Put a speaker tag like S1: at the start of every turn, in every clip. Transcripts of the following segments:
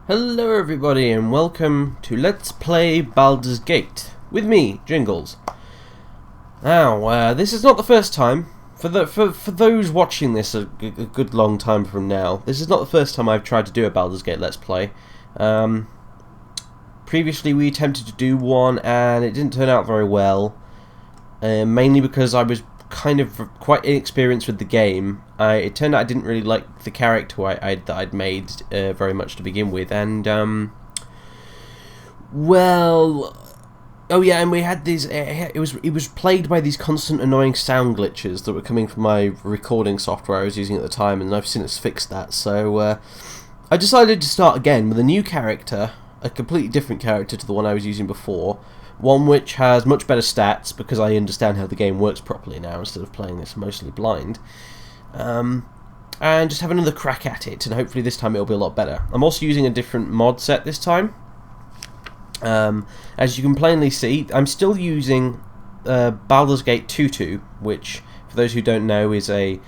S1: Hello everybody and welcome to Let's Play Baldur's Gate with me, Jingles. Now, this is not the first time. For those watching this a good long time from now, this is not the first time I've tried to do a Baldur's Gate Let's Play. Previously we attempted to do one and it didn't turn out very well, mainly because I was kind of quite inexperienced with the game. It turned out I didn't really like the character that I'd made very much to begin with, and well, oh yeah, and we had these. It was plagued by these constant annoying sound glitches that were coming from my recording software I was using at the time, and I've since fixed that. So I decided to start again with a new character, a completely different character to the one I was using before. One which has much better stats, because I understand how the game works properly now, instead of playing this mostly blind. And just have another crack at it, and hopefully this time it'll be a lot better. I'm also using a different mod set this time. As you can plainly see, I'm still using Baldur's Gate 2.2, which, for those who don't know, is a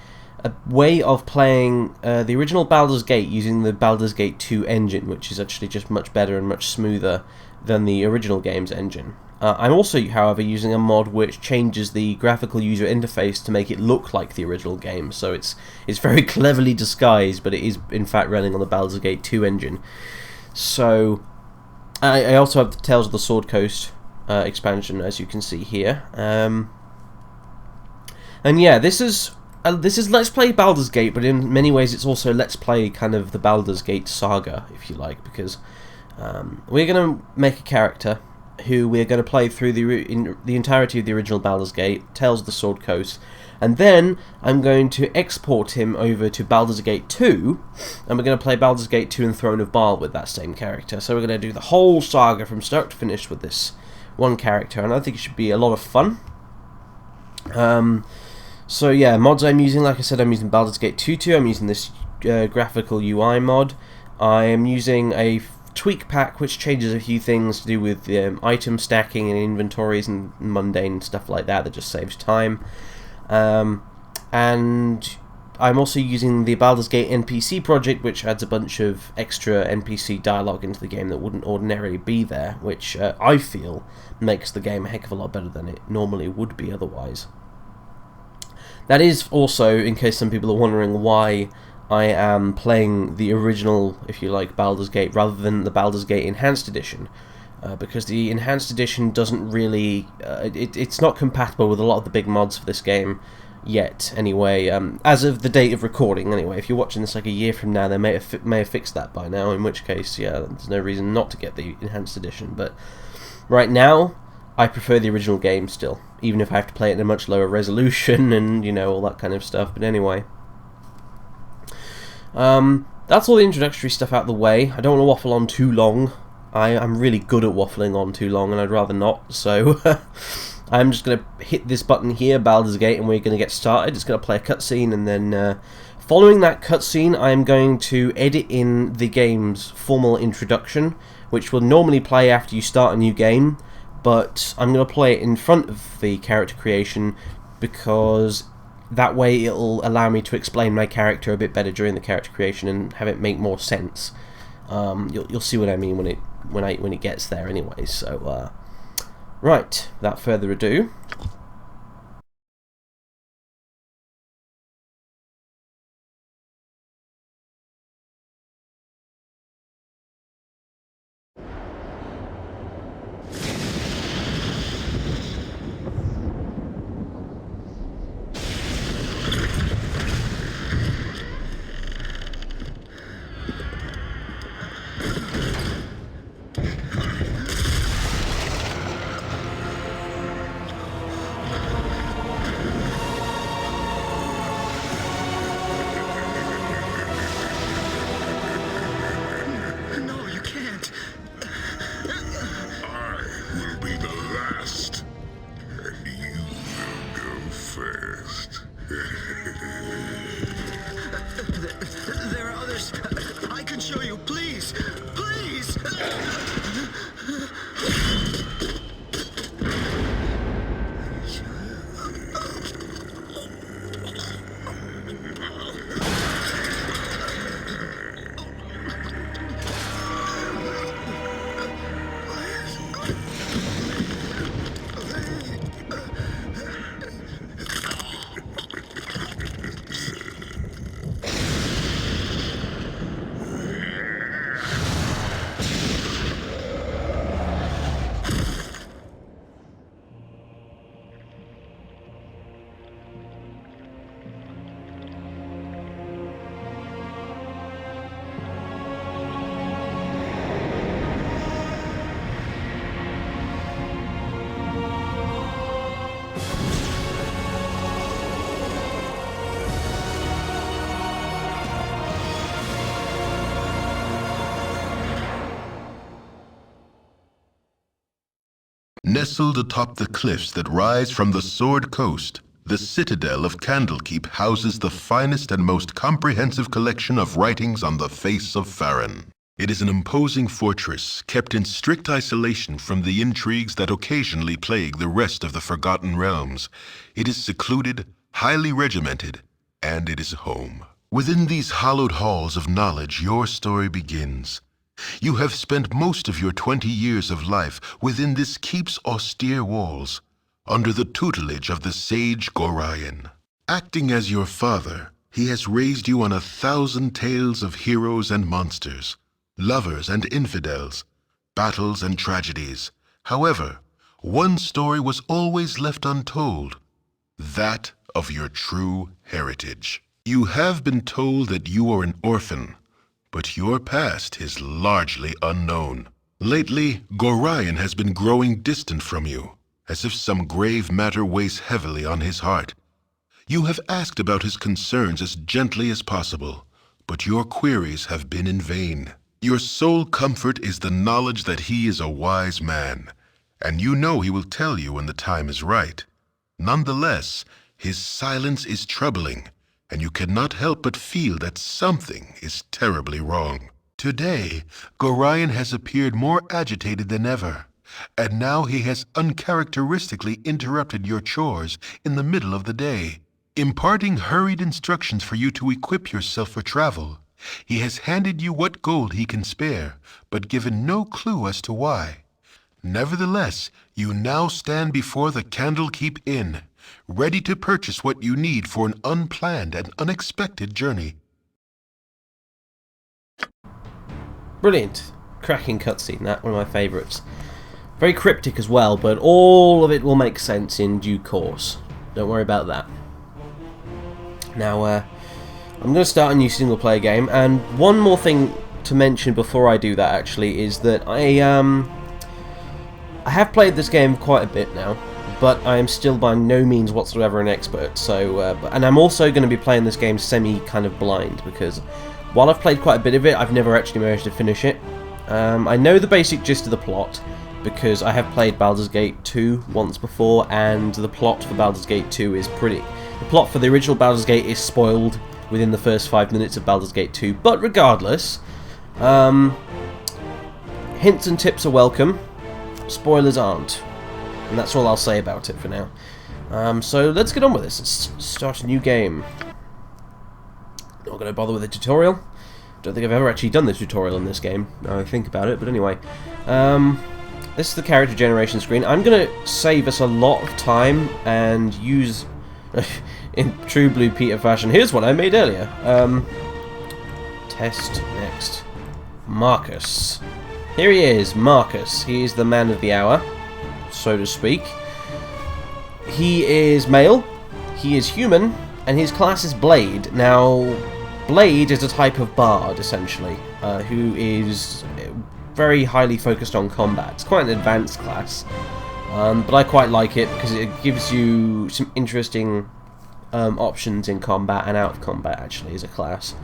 S1: way of playing the original Baldur's Gate using the Baldur's Gate 2 engine, which is actually just much better and much smoother than the original game's engine. I'm also, however, using a mod which changes the graphical user interface to make it look like the original game, so it's very cleverly disguised, but it is in fact running on the Baldur's Gate 2 engine. So I also have the Tales of the Sword Coast expansion, as you can see here. And yeah, this is Let's Play Baldur's Gate, but in many ways it's also Let's Play kind of the Baldur's Gate saga, if you like, because we're going to make a character who we're going to play through the entirety of the original Baldur's Gate, Tales of the Sword Coast, and then I'm going to export him over to Baldur's Gate 2, and we're going to play Baldur's Gate 2 and Throne of Baal with that same character. So we're going to do the whole saga from start to finish with this one character, and I think it should be a lot of fun. So yeah, mods I'm using, like I said, I'm using Baldur's Gate 2.2, I'm using this graphical UI mod, I am using a tweak pack which changes a few things to do with item stacking and inventories and mundane stuff like that just saves time. And I'm also using the Baldur's Gate NPC project, which adds a bunch of extra NPC dialogue into the game that wouldn't ordinarily be there, which I feel makes the game a heck of a lot better than it normally would be otherwise. That is also, in case some people are wondering why I am playing the original, if you like, Baldur's Gate rather than the Baldur's Gate Enhanced Edition, because the Enhanced Edition doesn't really, it's not compatible with a lot of the big mods for this game yet, anyway, as of the date of recording, anyway. If you're watching this like a year from now, they may have fixed that by now, in which case, yeah, there's no reason not to get the Enhanced Edition, but right now, I prefer the original game still, even if I have to play it in a much lower resolution and, you know, all that kind of stuff, but anyway. That's all the introductory stuff out of the way. I don't want to waffle on too long. I'm really good at waffling on too long, and I'd rather not, so I'm just going to hit this button here, Baldur's Gate, and we're going to get started. It's going to play a cutscene, and then following that cutscene, I'm going to edit in the game's formal introduction, which will normally play after you start a new game, but I'm going to play it in front of the character creation, because that way it'll allow me to explain my character a bit better during the character creation and have it make more sense. You'll see what I mean when it gets there anyway. So right, without further ado,
S2: Nestled atop the cliffs that rise from the Sword Coast, the citadel of Candlekeep houses the finest and most comprehensive collection of writings on the face of Farron. It is an imposing fortress kept in strict isolation from the intrigues that occasionally plague the rest of the Forgotten Realms. It is secluded, highly regimented, and it is home. Within these hallowed halls of knowledge, your story begins. You have spent most of your 20 years of life within this keep's austere walls, under the tutelage of the sage Gorion. Acting as your father, he has raised you on 1,000 tales of heroes and monsters, lovers and infidels, battles and tragedies. However, one story was always left untold, that of your true heritage. You have been told that you are an orphan, but your past is largely unknown. Lately, Gorion has been growing distant from you, as if some grave matter weighs heavily on his heart. You have asked about his concerns as gently as possible, but your queries have been in vain. Your sole comfort is the knowledge that he is a wise man, and you know he will tell you when the time is right. Nonetheless, his silence is troubling, and you cannot help but feel that something is terribly wrong. Today, Gorion has appeared more agitated than ever, and now he has uncharacteristically interrupted your chores in the middle of the day, imparting hurried instructions for you to equip yourself for travel. He has handed you what gold he can spare, but given no clue as to why. Nevertheless, you now stand before the Candlekeep Inn, ready to purchase what you need for an unplanned and unexpected journey.
S1: Brilliant. Cracking cutscene, that one of my favourites. Very cryptic as well, but all of it will make sense in due course. Don't worry about that. Now, I'm going to start a new single player game, and one more thing to mention before I do that actually is that I have played this game quite a bit now, but I am still by no means whatsoever an expert. So, and I'm also going to be playing this game kind of blind, because while I've played quite a bit of it, I've never actually managed to finish it. I know the basic gist of the plot, because I have played Baldur's Gate 2 once before, and the plot for Baldur's Gate 2 is pretty... The plot for the original Baldur's Gate is spoiled within the first 5 minutes of Baldur's Gate 2, but regardless, hints and tips are welcome, spoilers aren't, and that's all I'll say about it for now. So let's get on with this. Let's start a new game. Not going to bother with a tutorial. Don't think I've ever actually done the tutorial in this game, now I think about it, but anyway. This is the character generation screen. I'm going to save us a lot of time and use... in true Blue Peter fashion. Here's one I made earlier. Test next. Marcus. Here he is, Marcus. He is the man of the hour, so to speak. He is male, he is human, and his class is Blade. Now, Blade is a type of bard, essentially, who is very highly focused on combat. It's quite an advanced class, but I quite like it because it gives you some interesting options in combat and out of combat, actually, as a class.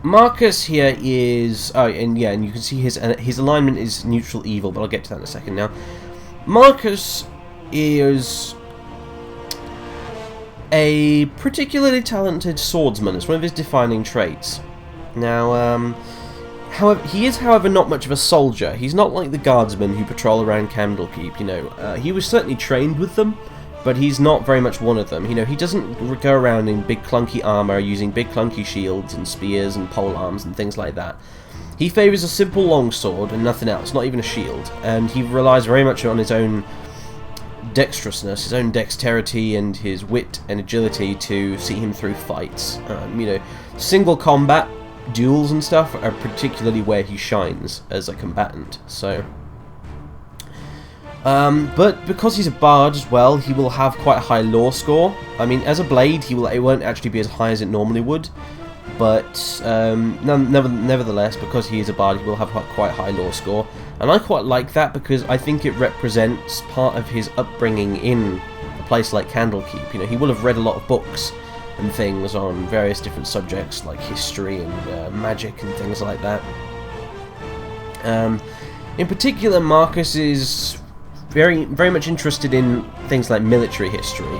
S1: Marcus here is... Oh, and yeah, and you can see his alignment is neutral evil, but I'll get to that in a second now. Marcus is a particularly talented swordsman. It's one of his defining traits. Now, however, he is, not much of a soldier. He's not like the guardsmen who patrol around Candlekeep, you know. He was certainly trained with them, but he's not very much one of them. You know, he doesn't go around in big clunky armor, using big clunky shields and spears and polearms and things like that. He favours a simple longsword and nothing else, not even a shield, and he relies very much on his own dexterousness, his own dexterity and his wit and agility to see him through fights. You know, single combat duels and stuff are particularly where he shines as a combatant. So, but because he's a bard as well, he will have quite a high lore score. I mean, as a blade, it won't actually be as high as it normally would, but nevertheless, because he is a bard, he will have quite a high lore score, and I quite like that because I think it represents part of his upbringing in a place like Candlekeep. You know, he will have read a lot of books and things on various different subjects like history and magic and things like that. In particular, Marcus is very much interested in things like military history.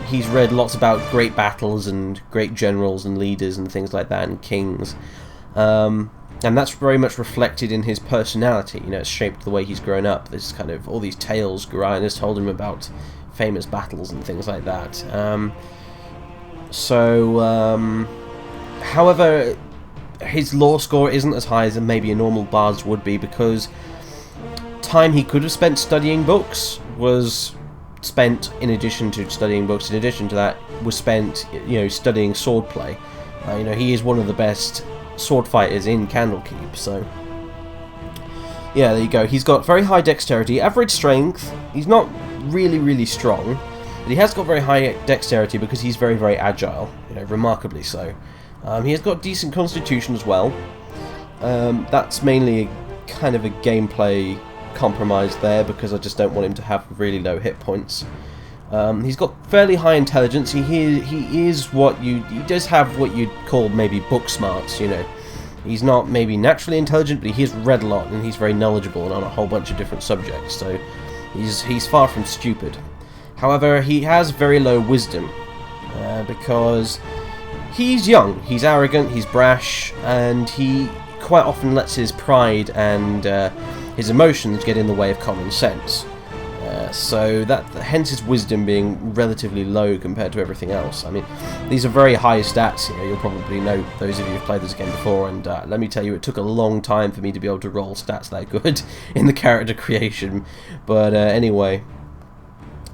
S1: He's read lots about great battles and great generals and leaders and things like that, and kings. And that's very much reflected in his personality. You know, it's shaped the way he's grown up. There's kind of all these tales Gorion has told him about famous battles and things like that. However, his lore score isn't as high as maybe a normal bard's would be, because time he could have spent studying books was spent, in addition to studying books, in addition to that, was spent, you know, studying swordplay. You know, he is one of the best sword fighters in Candlekeep, so yeah, there you go. He's got very high dexterity, average strength. He's not really strong, but he has got very high dexterity because he's very agile, you know, remarkably so. He has got decent constitution as well. That's mainly kind of a gameplay compromise there, because I just don't want him to have really low hit points. He's got fairly high intelligence. He does have what you'd call maybe book smarts, you know. He's not maybe naturally intelligent, but he has read a lot and he's very knowledgeable on a whole bunch of different subjects, so he's far from stupid. However, he has very low wisdom, because he's young, he's arrogant, he's brash, and he quite often lets his pride and his emotions get in the way of common sense. So hence his wisdom being relatively low compared to everything else. I mean, these are very high stats. You know, you'll probably know, those of you who've played this game before, and let me tell you, it took a long time for me to be able to roll stats that good in the character creation. But anyway,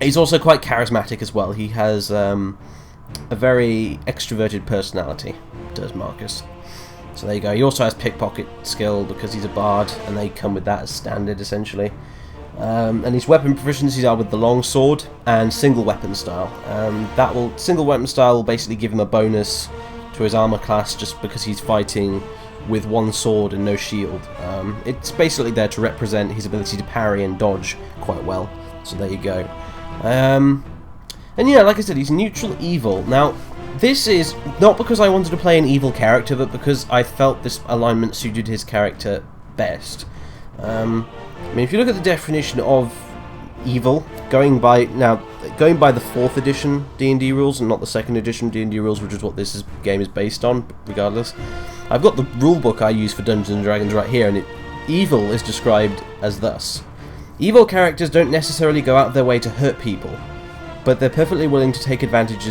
S1: he's also quite charismatic as well. He has a very extroverted personality, does Marcus. So there you go. He also has pickpocket skill because he's a bard, and they come with that as standard, essentially. And his weapon proficiencies are with the longsword and single weapon style. Single weapon style will basically give him a bonus to his armor class just because he's fighting with one sword and no shield. It's basically there to represent his ability to parry and dodge quite well. So there you go. And yeah, like I said, he's neutral evil. Now, this is not because I wanted to play an evil character, but because I felt this alignment suited his character best. I mean, if you look at the definition of evil, going by the 4th edition D&D rules and not the 2nd edition D&D rules, which is what this game is based on, regardless. I've got the rulebook I use for Dungeons & Dragons right here, and evil is described as thus. Evil characters don't necessarily go out of their way to hurt people, but they're perfectly willing to take advantage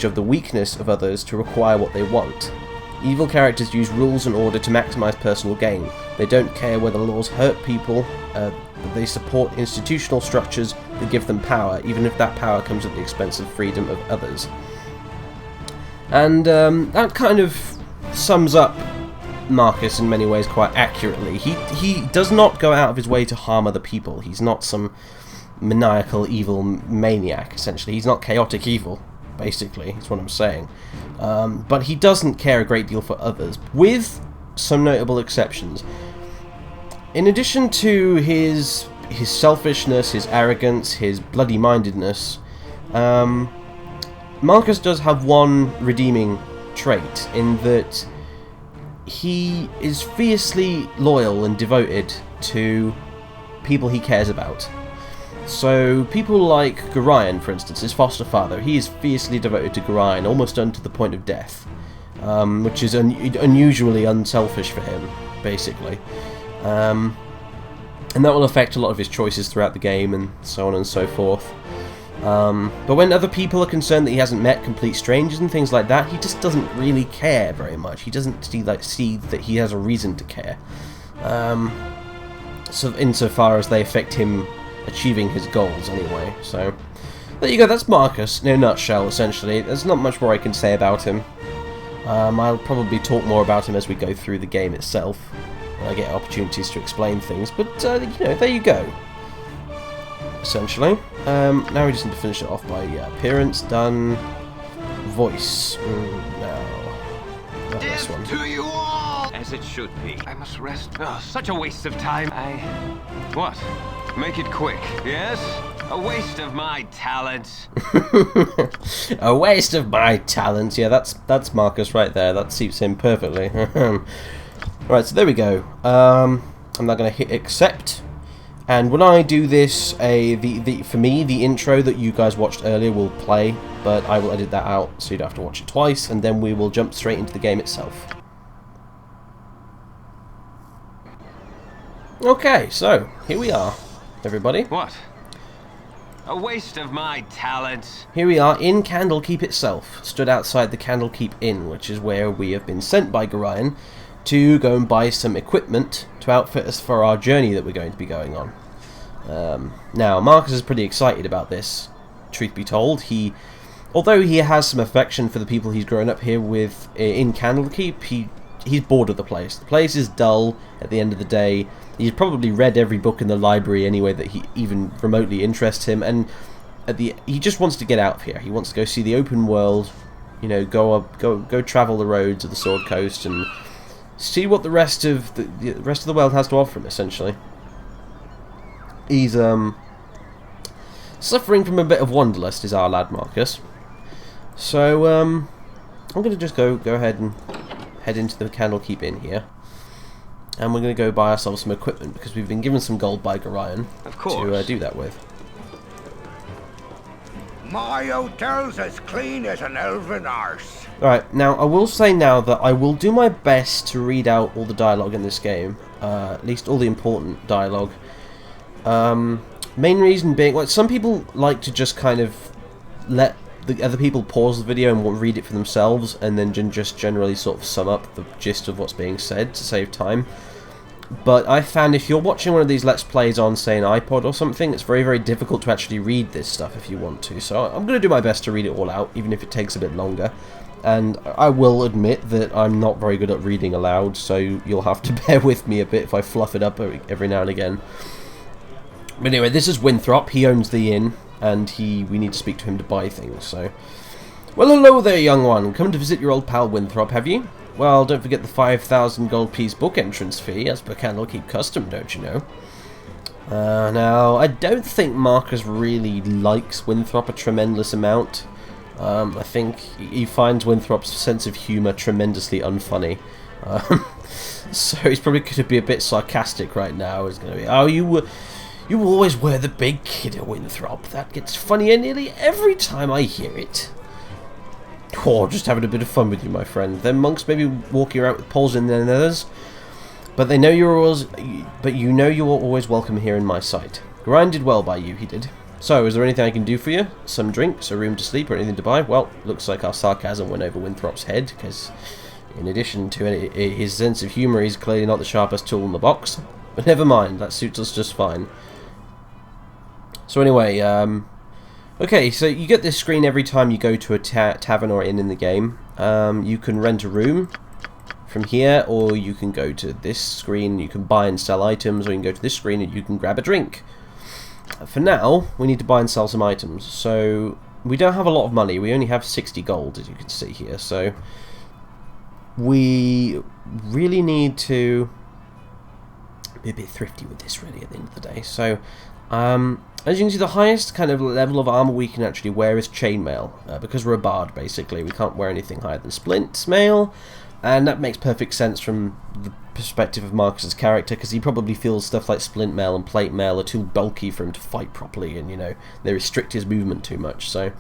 S1: of the weakness of others to acquire what they want. Evil characters use rules in order to maximize personal gain. They don't care whether laws hurt people, but they support institutional structures that give them power, even if that power comes at the expense of freedom of others. And that kind of sums up Marcus in many ways quite accurately. He does not go out of his way to harm other people. He's not some maniacal evil maniac, essentially. He's not chaotic evil, basically, is what I'm saying. But he doesn't care a great deal for others, with some notable exceptions. In addition to his selfishness, his arrogance, his bloody-mindedness, Marcus does have one redeeming trait, in that he is fiercely loyal and devoted to people he cares about. So people like Gorion, for instance, his foster father, he is fiercely devoted to Gorion, almost unto the point of death, which is unusually unselfish for him, basically. And that will affect a lot of his choices throughout the game, and so on and so forth. But when other people are concerned that he hasn't met complete strangers and things like that, he just doesn't really care very much. He doesn't see that he has a reason to care. So insofar as they affect him achieving his goals anyway. So there you go, that's Marcus in a nutshell, essentially. There's not much more I can say about him. I'll probably talk more about him as we go through the game itself, when I get opportunities to explain things, but you know, there you go, essentially. Now we just need to finish it off by appearance, done, voice, now, this one.
S3: To you all! As it should be. I must rest. Oh, such a waste of time. What? Make it quick, yes? A waste of my talent.
S1: A waste of my talent. Yeah, that's Marcus right there. That suits him perfectly. Right, so there we go. I'm now going to hit accept. And when I do this, for me, the intro that you guys watched earlier will play, but I will edit that out so you don't have to watch it twice, and then we will jump straight into the game itself. Okay, so here we are, everybody.
S3: What? A waste of my talent.
S1: Here we are in Candlekeep itself, stood outside the Candlekeep Inn, which is where we have been sent by Gorion to go and buy some equipment to outfit us for our journey that we're going to be going on. Now, Marcus is pretty excited about this, truth be told. Although he has some affection for the people he's grown up here with in Candlekeep, he's bored of the place. The place is dull at the end of the day. He's probably read every book in the library anyway that he even remotely interests him, and he just wants to get out of here. He wants to go see the open world, you know, go travel the roads of the Sword Coast and see what the rest of the world has to offer him. Essentially, he's suffering from a bit of wanderlust, is our lad Marcus. So I'm going to just go ahead and head into the Candlekeep Inn here. And we're going to go buy ourselves some equipment, because we've been given some gold by Gorion to do that with.
S4: My hotel's as clean as an elven arse.
S1: Alright, now I will say now that I will do my best to read out all the dialogue in this game. At least all the important dialogue. Main reason being, like, some people like to just kind of let the other people pause the video and read it for themselves, and then just generally sort of sum up the gist of what's being said to save time. But I found if you're watching one of these Let's Plays on, say, an iPod or something, it's very, very difficult to actually read this stuff if you want to. So I'm going to do my best to read it all out, even if it takes a bit longer. And I will admit that I'm not very good at reading aloud, so you'll have to bear with me a bit if I fluff it up every now and again. But anyway, this is Winthrop. He owns the inn, and we need to speak to him to buy things, so... Well, hello there, young one. Come to visit your old pal Winthrop, have you? Well, don't forget the 5,000 gold piece book entrance fee, as per Candlekeep custom, don't you know? Now, I don't think Marcus really likes Winthrop a tremendous amount. I think he finds Winthrop's sense of humour tremendously unfunny. So he's probably going to be a bit sarcastic right now. He's going to be, oh, you always wear the big kid, Winthrop. That gets funnier nearly every time I hear it. Oh, just having a bit of fun with you, my friend. Them monks may be walking around with poles in their nethers, but you know you're always welcome here in my sight. Gorion did well by you, he did. So, is there anything I can do for you? Some drinks, a room to sleep, or anything to buy? Well, looks like our sarcasm went over Winthrop's head, because in addition to his sense of humour, he's clearly not the sharpest tool in the box. But never mind, that suits us just fine. So anyway, okay, so you get this screen every time you go to a tavern or inn in the game. You can rent a room from here, or you can go to this screen, you can buy and sell items, or you can go to this screen and you can grab a drink. For now, we need to buy and sell some items, so we don't have a lot of money. We only have 60 gold, as you can see here, so we really need to be a bit thrifty with this, really, at the end of the day. So, as you can see, the highest kind of level of armour we can actually wear is chainmail, because we're a bard, basically. We can't wear anything higher than splint mail, and that makes perfect sense from the perspective of Marcus's character, because he probably feels stuff like splint mail and plate mail are too bulky for him to fight properly, and, you know, they restrict his movement too much. So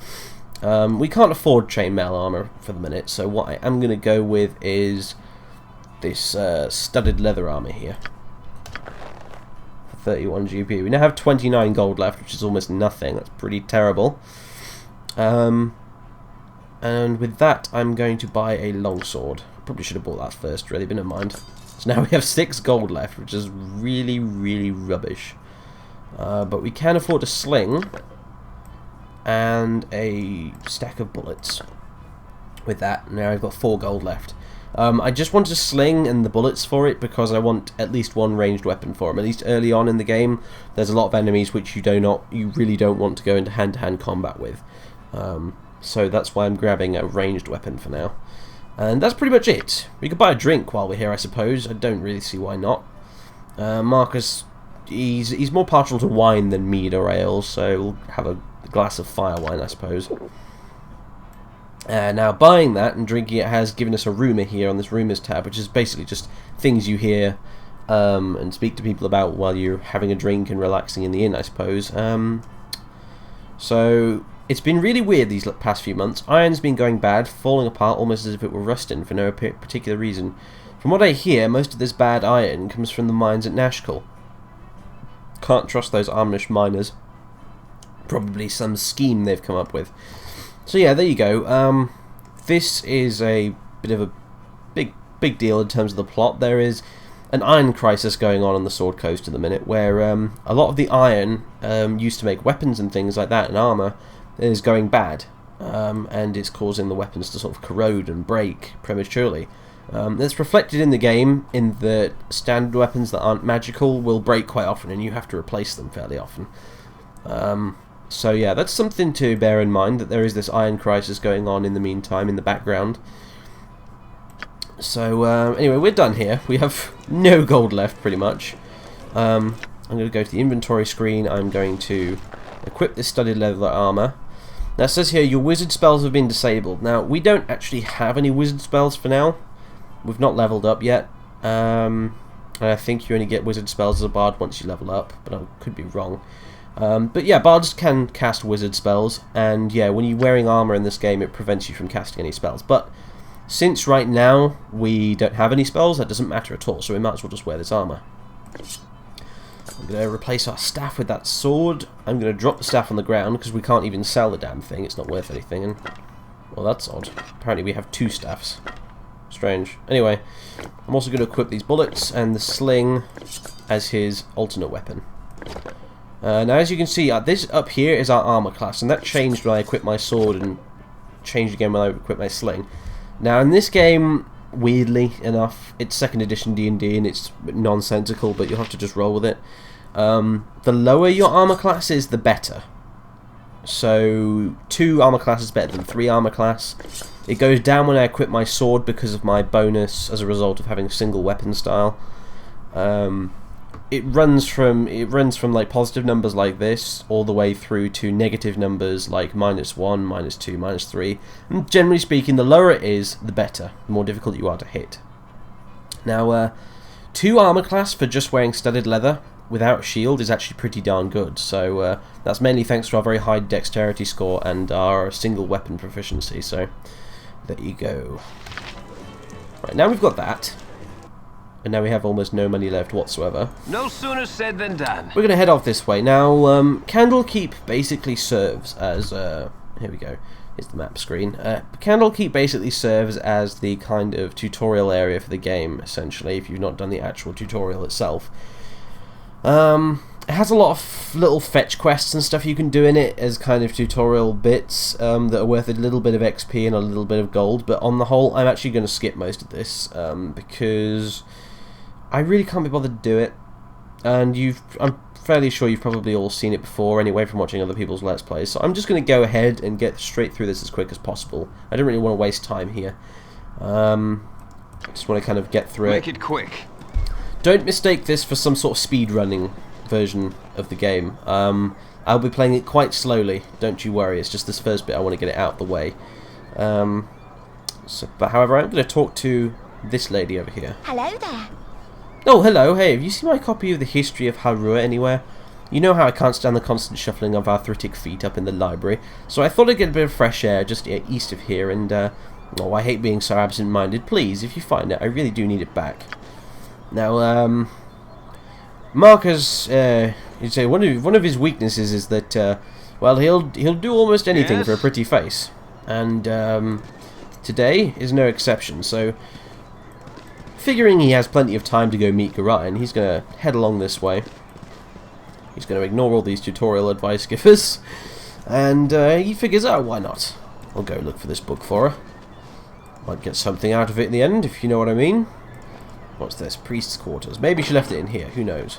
S1: we can't afford chainmail armour for the minute, so what I am going to go with is this studded leather armour here. 31 GP. We now have 29 gold left, which is almost nothing. That's pretty terrible. And with that, I'm going to buy a longsword. Probably should have bought that first, really, but never mind. So now we have 6 gold left, which is really, really rubbish. But we can afford a sling and a stack of bullets. With that, now I've got 4 gold left. I just want a sling and the bullets for it because I want at least one ranged weapon for them. At least early on in the game, there's a lot of enemies which you really don't want to go into hand-to-hand combat with. So that's why I'm grabbing a ranged weapon for now. And that's pretty much it. We could buy a drink while we're here, I suppose. I don't really see why not. Marcus, he's more partial to wine than mead or ale, so we'll have a glass of fire wine, I suppose. Now, buying that and drinking it has given us a rumour here on this rumours tab, which is basically just things you hear and speak to people about while you're having a drink and relaxing in the inn, I suppose. So it's been really weird these past few months. Iron's been going bad, falling apart almost as if it were rusting for no particular reason. From what I hear, most of this bad iron comes from the mines at Nashkel. Can't trust those Amish miners. Probably some scheme they've come up with. So yeah, there you go. This is a bit of a big deal in terms of the plot. There is an iron crisis going on the Sword Coast at the minute, where a lot of the iron used to make weapons and things like that and armor is going bad, and it's causing the weapons to sort of corrode and break prematurely. That's reflected in the game in that standard weapons that aren't magical will break quite often, and you have to replace them fairly often. So yeah, that's something to bear in mind, that there is this iron crisis going on in the meantime in the background. So anyway, we're done here. We have no gold left, pretty much. I'm going to go to the inventory screen. I'm going to equip this studded leather armor. Now it says here, your wizard spells have been disabled. Now, we don't actually have any wizard spells for now. We've not leveled up yet. And I think you only get wizard spells as a bard once you level up, but I could be wrong. But yeah, bards can cast wizard spells, and yeah, when you're wearing armor in this game, it prevents you from casting any spells. But since right now we don't have any spells, that doesn't matter at all, so we might as well just wear this armor. I'm going to replace our staff with that sword. I'm going to drop the staff on the ground, because we can't even sell the damn thing, it's not worth anything, and well, that's odd. Apparently we have two staffs. Strange. Anyway, I'm also going to equip these bullets and the sling as his alternate weapon. Now, as you can see, this up here is our armor class, and that changed when I equipped my sword and changed again when I equipped my sling. Now, in this game, weirdly enough, it's 2nd edition D&D, and it's nonsensical, but you'll have to just roll with it. The lower your armor class is, the better. So, 2 armor class is better than 3 armor class. It goes down when I equip my sword because of my bonus as a result of having a single weapon style. It runs from like positive numbers like this all the way through to negative numbers like -1, -2, -3. And generally speaking, the lower it is, the better. The more difficult you are to hit. Now, 2 armor class for just wearing studded leather without a shield is actually pretty darn good. So that's mainly thanks to our very high dexterity score and our single weapon proficiency. So there you go. Right, now we've got that. And now we have almost no money left whatsoever.
S3: No sooner said than done.
S1: We're going to head off this way. Now, Candlekeep basically serves as... here we go. Here's the map screen. Candlekeep basically serves as the kind of tutorial area for the game, essentially, if you've not done the actual tutorial itself. It has a lot of little fetch quests and stuff you can do in it as kind of tutorial bits that are worth a little bit of XP and a little bit of gold, but on the whole, I'm actually going to skip most of this because I really can't be bothered to do it, and I'm fairly sure you've probably all seen it before anyway from watching other people's Let's Plays, so I'm just going to go ahead and get straight through this as quick as possible. I don't really want to waste time here. Just want to kind of get through it.
S3: Make it quick.
S1: Don't mistake this for some sort of speedrunning version of the game. I'll be playing it quite slowly, don't you worry, it's just this first bit I want to get it out of the way. But however, I'm going to talk to this lady over here.
S5: Hello there.
S1: Oh, hello, hey, have you seen my copy of the History of Harua anywhere? You know how I can't stand the constant shuffling of arthritic feet up in the library, so I thought I'd get a bit of fresh air just east of here, and, oh, I hate being so absent-minded. Please, if you find it, I really do need it back. Now, Marcus, you'd say one of his weaknesses is that, well, he'll do almost anything
S3: Yes?
S1: for a pretty face, and today is no exception. So, figuring he has plenty of time to go meet Gorion, he's gonna head along this way. He's gonna ignore all these tutorial advice givers, and he figures, oh, why not? I'll go look for this book for her. Might get something out of it in the end, if you know what I mean. What's this? Priest's quarters. Maybe she left it in here. Who knows?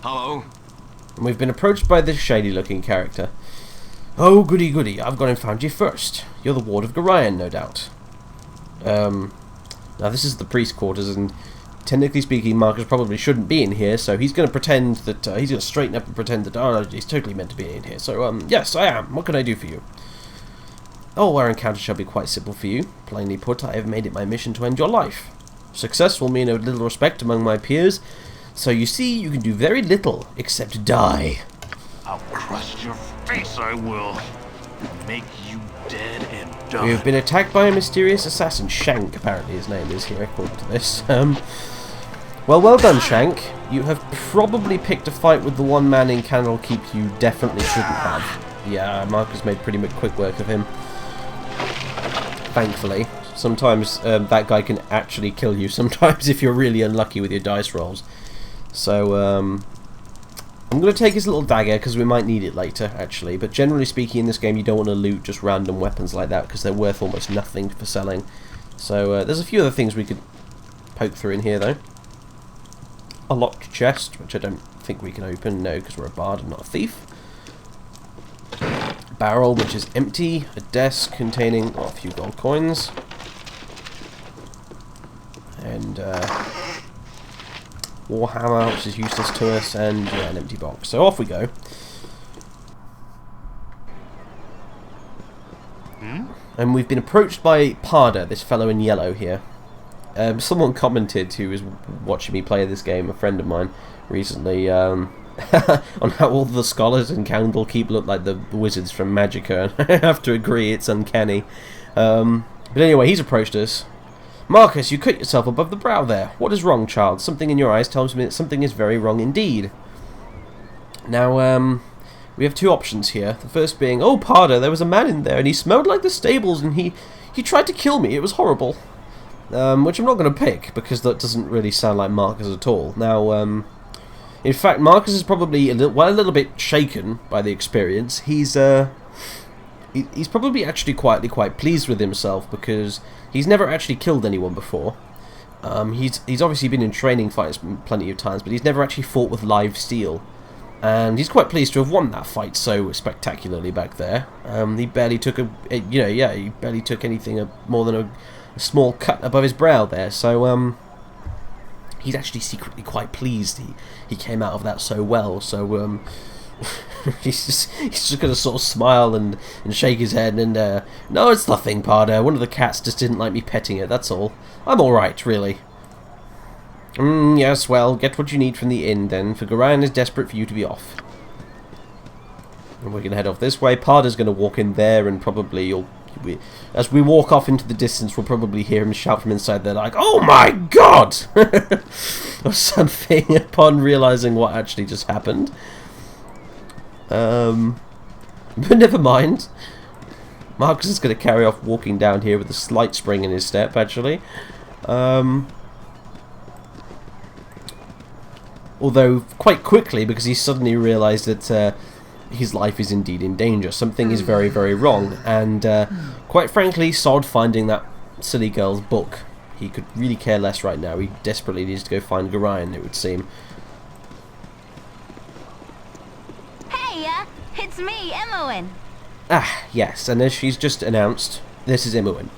S3: Hello?
S1: And we've been approached by this shady-looking character. Oh, goody goody. I've gone and found you first. You're the ward of Gorion, no doubt. Now this is the priest's quarters, and technically speaking, Marcus probably shouldn't be in here, so he's going to pretend that, he's going to straighten up and pretend that, oh, he's totally meant to be in here. So, yes, I am. What can I do for you? Oh, our encounter shall be quite simple for you. Plainly put, I have made it my mission to end your life. Success will mean a little respect among my peers, so you see, you can do very little except die.
S5: I'll crush your face, I will. Make you dead and done.
S1: We have been attacked by a mysterious assassin. Shank, apparently his name is here, according to this. Well done, Shank. You have probably picked a fight with the one man in Candlekeep you definitely shouldn't have. Yeah, Marcus made pretty much quick work of him. Thankfully. Sometimes that guy can actually kill you, sometimes if you're really unlucky with your dice rolls. So, I'm going to take his little dagger, because we might need it later, actually. But generally speaking, in this game, you don't want to loot just random weapons like that, because they're worth almost nothing for selling. So, there's a few other things we could poke through in here, though. A locked chest, which I don't think we can open, no, because we're a bard and not a thief. Barrel, which is empty. A desk containing a few gold coins. And, Warhammer, which is useless to us, and yeah, an empty box. So off we go. And we've been approached by Parda, this fellow in yellow here. Someone commented, who was watching me play this game, a friend of mine, recently, on how all the scholars in Candlekeep look like the wizards from Magicka, and I have to agree, it's uncanny. But anyway, he's approached us. Marcus, you cut yourself above the brow there. What is wrong, child? Something in your eyes tells me that something is very wrong indeed. Now, we have two options here. The first being, oh, Parda, there was a man in there, and he smelled like the stables, and he tried to kill me. It was horrible. Which I'm not going to pick, because that doesn't really sound like Marcus at all. Now, in fact, Marcus is probably a little bit shaken by the experience. He's probably actually quietly quite pleased with himself, because he's never actually killed anyone before. He's obviously been in training fights plenty of times, but he's never actually fought with live steel. And he's quite pleased to have won that fight so spectacularly back there. He barely took he barely took anything more than a small cut above his brow there. So he's actually secretly quite pleased he came out of that so well. So he's just gonna sort of smile and shake his head and no, it's nothing, Parda. One of the cats just didn't like me petting it, that's all. I'm alright, really. Yes, well, get what you need from the inn then, for Gorion is desperate for you to be off. And we're gonna head off this way. Parda's gonna walk in there, and probably as we walk off into the distance, we'll probably hear him shout from inside there like, "Oh my god!" or something upon realising what actually just happened. But never mind. Marcus is going to carry off walking down here with a slight spring in his step, actually. Although, quite quickly, because he suddenly realised that his life is indeed in danger. Something is very, very wrong. And, quite frankly, sod finding that silly girl's book. He could really care less right now. He desperately needs to go find Gorion, it would seem.
S6: It's me, Emmalin.
S1: Ah, yes, and as she's just announced, this is Emmalin.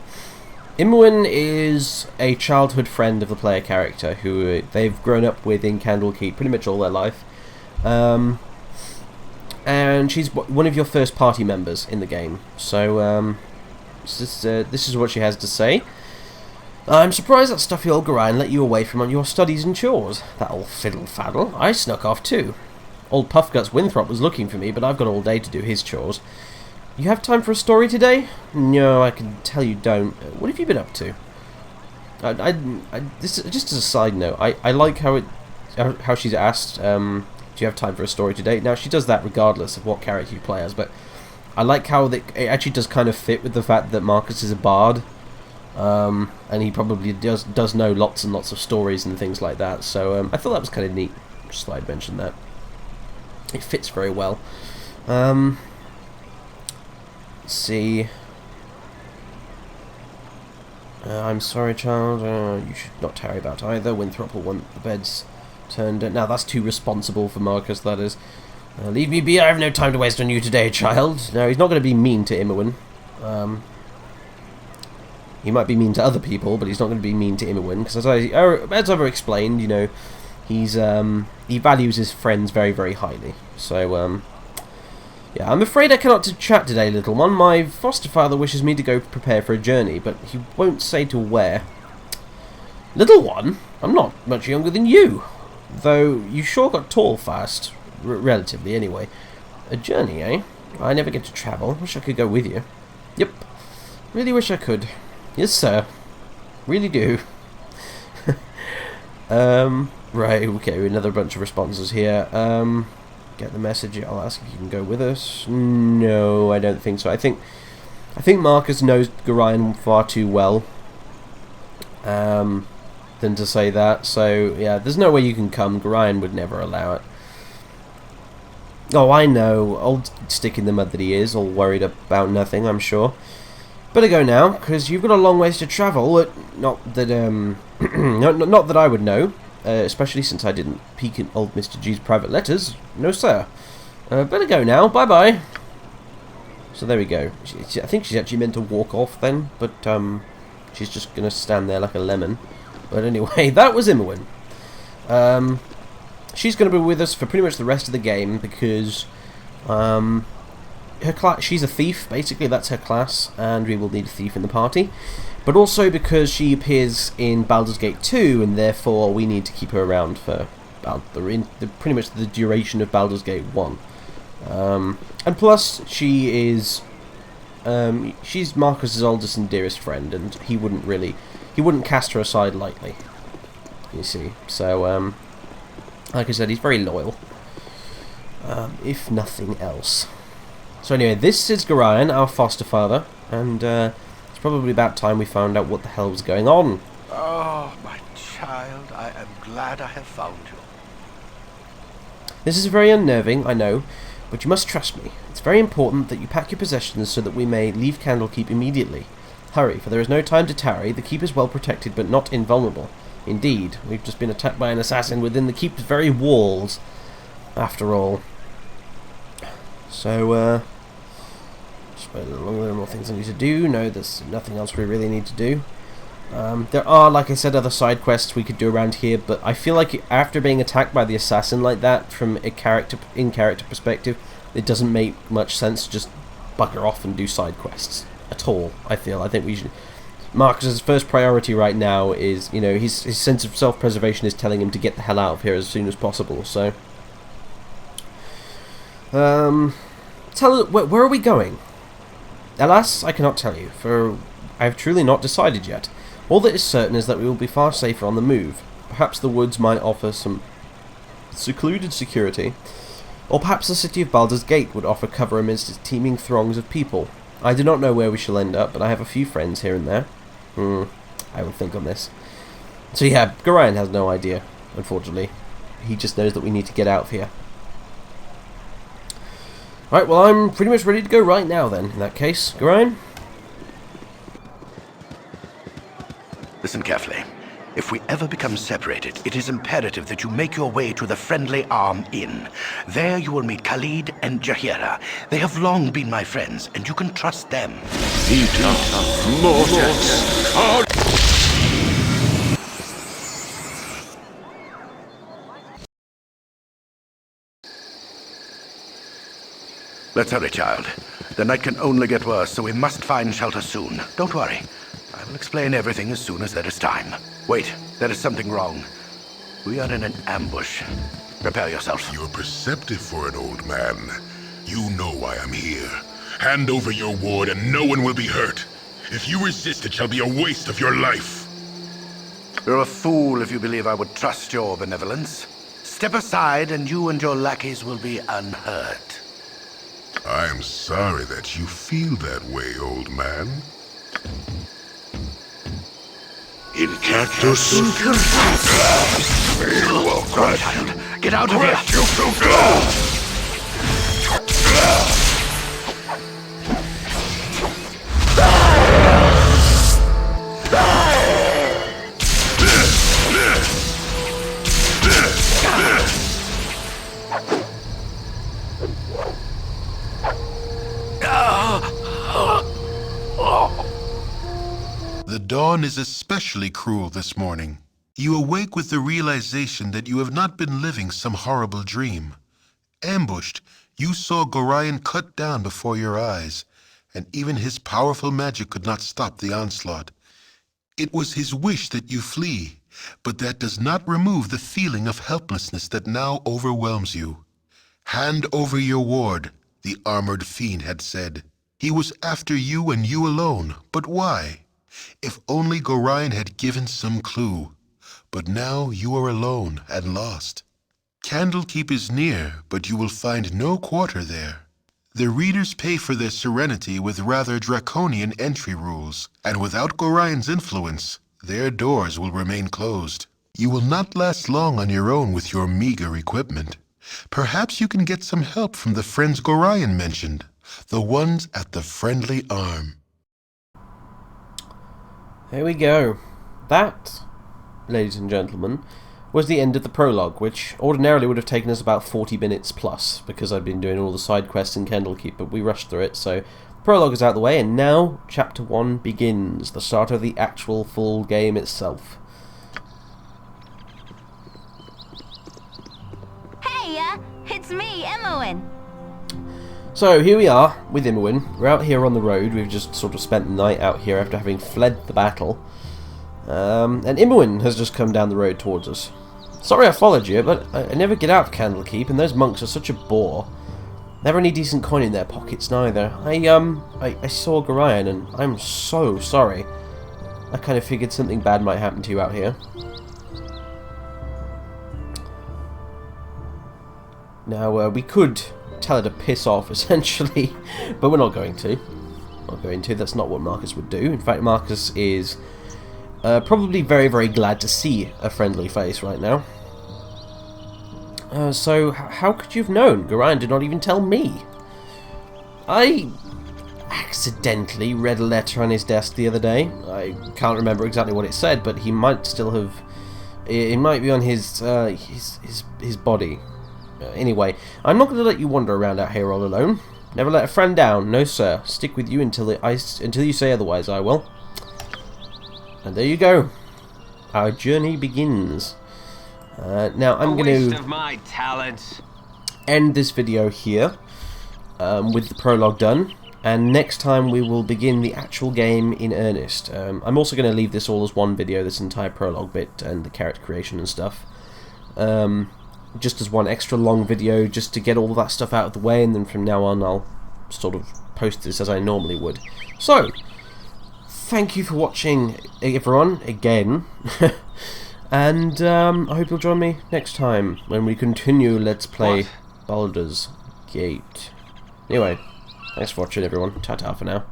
S1: Emmalin is a childhood friend of the player character who they've grown up with in Candlekeep pretty much all their life. And she's one of your first party members in the game. So, this is what she has to say. I'm surprised that stuffy old Gorion let you away from your studies and chores. That old fiddle-faddle. I snuck off too. Old Puffguts Winthrop was looking for me, but I've got all day to do his chores. You have time for a story today? No, I can tell you don't. What have you been up to? This just as a side note, I like how she's asked, do you have time for a story today? Now, she does that regardless of what character you play as, but I like how it actually does kind of fit with the fact that Marcus is a bard, and he probably does know lots and lots of stories and things like that, so I thought that was kind of neat. Just thought I'd mention that. It fits very well. Let's see. I'm sorry, child. You should not tarry about either. Winthrop will want the beds turned in. Now, that's too responsible for Marcus, that is. Leave me be. I have no time to waste on you today, child. No, he's not going to be mean to Emmalin. He might be mean to other people, but he's not going to be mean to Emmalin, because as I've explained, you know, he values his friends very, very highly. So, yeah, I'm afraid I cannot chat today, little one. My foster father wishes me to go prepare for a journey, but he won't say to where. Little one? I'm not much younger than you. Though you sure got tall fast. Relatively, anyway. A journey, eh? I never get to travel. Wish I could go with you. Yep. Really wish I could. Yes, sir. Really do. Right, okay, another bunch of responses here. Get the message. I'll ask if you can go with us. No, I don't think so. I think Marcus knows Gorion far too well than to say that. So, yeah, there's no way you can come. Gorion would never allow it. Oh, I know. Old stick in the mud that he is, all worried about nothing, I'm sure. Better go now, because you've got a long ways to travel. Not that, not that I would know. Especially since I didn't peek in old Mr. G's private letters. No, sir. Better go now. Bye-bye. So there we go. I think she's actually meant to walk off then, but she's just going to stand there like a lemon. But anyway, that was Emmalin. She's going to be with us for pretty much the rest of the game because her class, she's a thief, basically. That's her class, and we will need a thief in the party. But also because she appears in Baldur's Gate 2, and therefore we need to keep her around for pretty much the duration of Baldur's Gate 1. And plus, she is she's Marcus's oldest and dearest friend, and he wouldn't cast her aside lightly. You see, so like I said, he's very loyal, if nothing else. So anyway, this is Gorion, our foster father, and it's probably about time we found out what the hell was going on.
S4: Oh, my child, I am glad I have found you.
S1: This is very unnerving, I know, but you must trust me. It's very important that you pack your possessions so that we may leave Candlekeep immediately. Hurry, for there is no time to tarry. The keep is well protected, but not invulnerable. Indeed, we've just been attacked by an assassin within the keep's very walls, after all. So, there are more things I need to do. No, there's nothing else we really need to do. There are, like I said, other side quests we could do around here, but I feel like after being attacked by the assassin like that, from a in-character perspective, it doesn't make much sense to just bugger off and do side quests at all. I think we should. Marcus's first priority right now is, you know, his sense of self-preservation is telling him to get the hell out of here as soon as possible. So, where are we going? Alas, I cannot tell you, for I have truly not decided yet. All that is certain is that we will be far safer on the move. Perhaps the woods might offer some secluded security, or perhaps the city of Baldur's Gate would offer cover amidst its teeming throngs of people. I do not know where we shall end up, but I have a few friends here and there. I will think on this. So yeah, Gorion has no idea, unfortunately. He just knows that we need to get out of here. Right, well, I'm pretty much ready to go right now then, in that case. Gorion?
S4: Listen carefully. If we ever become separated, it is imperative that you make your way to the Friendly Arm Inn. There you will meet Khalid and Jahira. They have long been my friends, and you can trust them. Let's hurry, child. The night can only get worse, so we must find shelter soon. Don't worry. I will explain everything as soon as there is time. Wait, there is something wrong. We are in an ambush. Prepare yourself.
S2: You're perceptive for an old man. You know why I'm here. Hand over your ward and no one will be hurt. If you resist, it shall be a waste of your life.
S4: You're a fool if you believe I would trust your benevolence. Step aside and you and your lackeys will be unhurt.
S2: I'm sorry that you feel that way, old man. In cactus.
S4: Run, child. Get out of here.
S2: The dawn is especially cruel this morning. You awake with the realization that you have not been living some horrible dream. Ambushed, you saw Gorion cut down before your eyes, and even his powerful magic could not stop the onslaught. It was his wish that you flee, But that does not remove the feeling of helplessness that now overwhelms you. Hand over your ward, the armored fiend had said. He was after you and you alone, but why? If only Gorion had given some clue. But now you are alone and lost. Candlekeep is near, but you will find no quarter there. The readers pay for their serenity with rather draconian entry rules, and without Gorion's influence, their doors will remain closed. You will not last long on your own with your meager equipment. Perhaps you can get some help from the friends Gorion mentioned, the ones at the Friendly Arm.
S1: There we go. That, ladies and gentlemen, was the end of the prologue, which ordinarily would have taken us about 40 minutes plus, because I've been doing all the side quests in Candlekeep, but we rushed through it, so prologue is out of the way, and now Chapter 1 begins, the start of the actual full game itself.
S6: Hey, it's me, Emmalin.
S1: So here we are with Emmalin. We're out here on the road. We've just sort of spent the night out here after having fled the battle. And Emmalin has just come down the road towards us. Sorry I followed you, but I never get out of Candlekeep, and those monks are such a bore. Never any decent coin in their pockets neither. I saw Gorion, and I'm so sorry. I kind of figured something bad might happen to you out here. Now, we could tell her to piss off, essentially, but we're not going to. That's not what Marcus would do. In fact, Marcus is probably very, very glad to see a friendly face right now. So, how could you have known? Gorion did not even tell me. I accidentally read a letter on his desk the other day. I can't remember exactly what it said, but he might still have... It might be on his body. Anyway, I'm not going to let you wander around out here all alone. Never let a friend down, no sir. Stick with you until you say otherwise, I will. And there you go. Our journey begins. Now I'm going to end this video here with the prologue done, and next time we will begin the actual game in earnest. I'm also going to leave this all as one video, this entire prologue bit and the character creation and stuff. Just as one extra long video, just to get all that stuff out of the way, and then from now on I'll sort of post this as I normally would. So, thank you for watching, everyone, again, and I hope you'll join me next time when we continue Let's Play Baldur's Gate. Anyway, thanks for watching, everyone. Ta-ta for now.